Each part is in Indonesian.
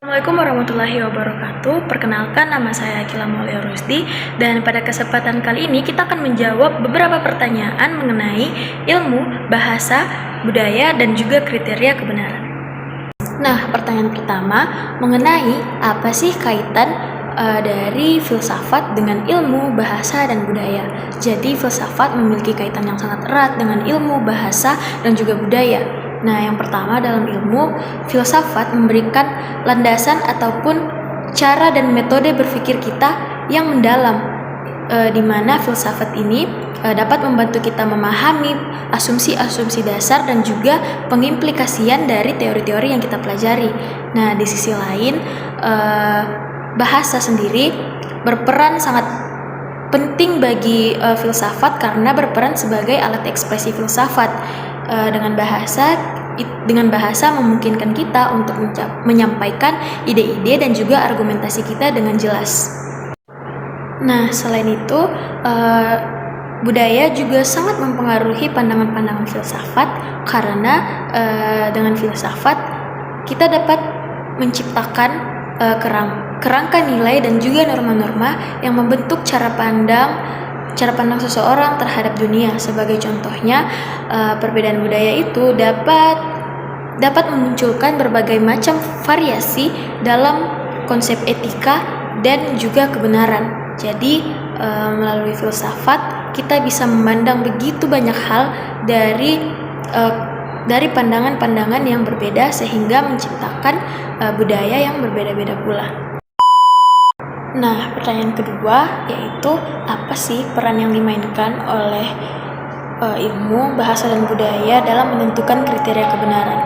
Assalamualaikum warahmatullahi wabarakatuh. Perkenalkan, nama saya Akila Maulia Rusdi, dan pada kesempatan kali ini kita akan menjawab beberapa pertanyaan mengenai ilmu, bahasa, budaya, dan juga kriteria kebenaran. Nah, pertanyaan pertama mengenai apa sih kaitan dari filsafat dengan ilmu, bahasa, dan budaya. Jadi filsafat memiliki kaitan yang sangat erat dengan ilmu, bahasa, dan juga budaya. Nah, yang pertama, dalam ilmu, filsafat memberikan landasan ataupun cara dan metode berpikir kita yang mendalam, di mana filsafat ini dapat membantu kita memahami asumsi-asumsi dasar dan juga pengimplikasian dari teori-teori yang kita pelajari. Nah, di sisi lain, bahasa sendiri berperan sangat penting bagi filsafat karena berperan sebagai alat ekspresi filsafat. Dengan bahasa memungkinkan kita untuk menyampaikan ide-ide dan juga argumentasi kita dengan jelas. Nah, selain itu, budaya juga sangat mempengaruhi pandangan-pandangan filsafat karena dengan filsafat kita dapat menciptakan kerangka nilai dan juga norma-norma yang membentuk cara pandang seseorang terhadap dunia. Sebagai contohnya, perbedaan budaya itu dapat memunculkan berbagai macam variasi dalam konsep etika dan juga kebenaran. Jadi, melalui filsafat kita bisa memandang begitu banyak hal dari pandangan-pandangan yang berbeda sehingga menciptakan budaya yang berbeda-beda pula. Nah, pertanyaan kedua yaitu apa sih peran yang dimainkan oleh ilmu, bahasa, dan budaya dalam menentukan kriteria kebenaran.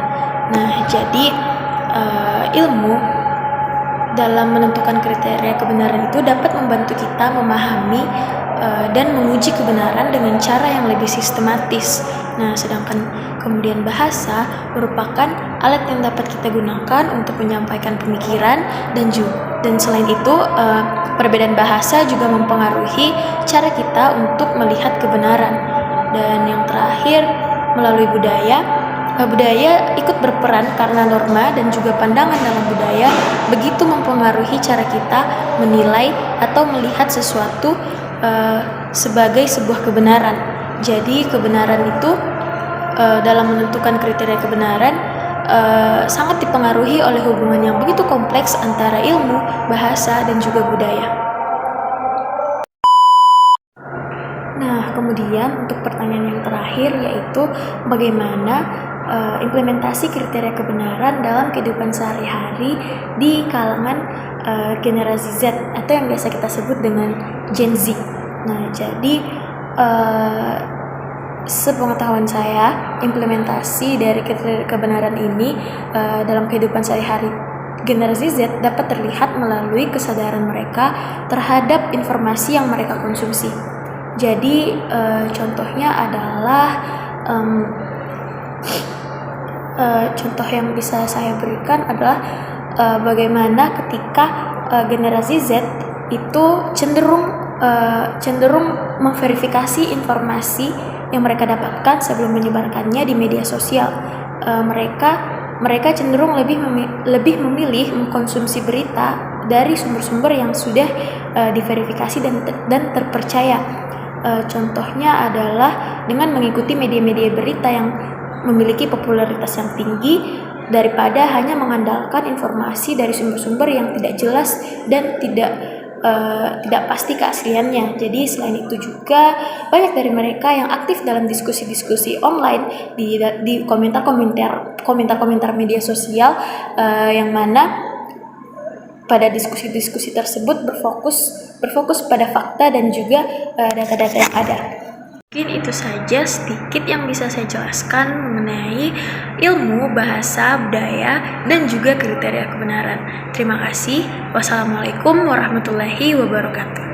Nah, jadi ilmu dalam menentukan kriteria kebenaran itu dapat membantu kita memahami dan menguji kebenaran dengan cara yang lebih sistematis. Nah, sedangkan kemudian bahasa merupakan alat yang dapat kita gunakan untuk menyampaikan pemikiran dan selain itu perbedaan bahasa juga mempengaruhi cara kita untuk melihat kebenaran. Dan yang terakhir, melalui budaya ikut berperan karena norma dan juga pandangan dalam budaya begitu mempengaruhi cara kita menilai atau melihat sesuatu sebagai sebuah kebenaran. Jadi kebenaran itu dalam menentukan kriteria kebenaran sangat dipengaruhi oleh hubungan yang begitu kompleks antara ilmu, bahasa, dan juga budaya. Nah, kemudian untuk pertanyaan yang terakhir yaitu bagaimana implementasi kriteria kebenaran dalam kehidupan sehari-hari di kalangan generasi Z atau yang biasa kita sebut dengan Gen Z. Nah, jadi sepengetahuan saya, implementasi dari kriteria kebenaran ini dalam kehidupan sehari-hari generasi Z dapat terlihat melalui kesadaran mereka terhadap informasi yang mereka konsumsi. Jadi contohnya adalah contoh yang bisa saya berikan adalah bagaimana ketika generasi Z itu cenderung memverifikasi informasi yang mereka dapatkan sebelum menyebarkannya di media sosial. Mereka cenderung lebih memilih mengkonsumsi berita dari sumber-sumber yang sudah diverifikasi dan terpercaya. Contohnya adalah dengan mengikuti media-media berita yang memiliki popularitas yang tinggi daripada hanya mengandalkan informasi dari sumber-sumber yang tidak jelas dan tidak pasti keasliannya. Jadi selain itu juga banyak dari mereka yang aktif dalam diskusi-diskusi online di komentar media sosial yang mana pada diskusi-diskusi tersebut berfokus pada fakta dan juga data-data yang ada. Mungkin itu saja sedikit yang bisa saya jelaskan mengenai ilmu, bahasa, budaya, dan juga kriteria kebenaran. Terima kasih. Wassalamualaikum warahmatullahi wabarakatuh.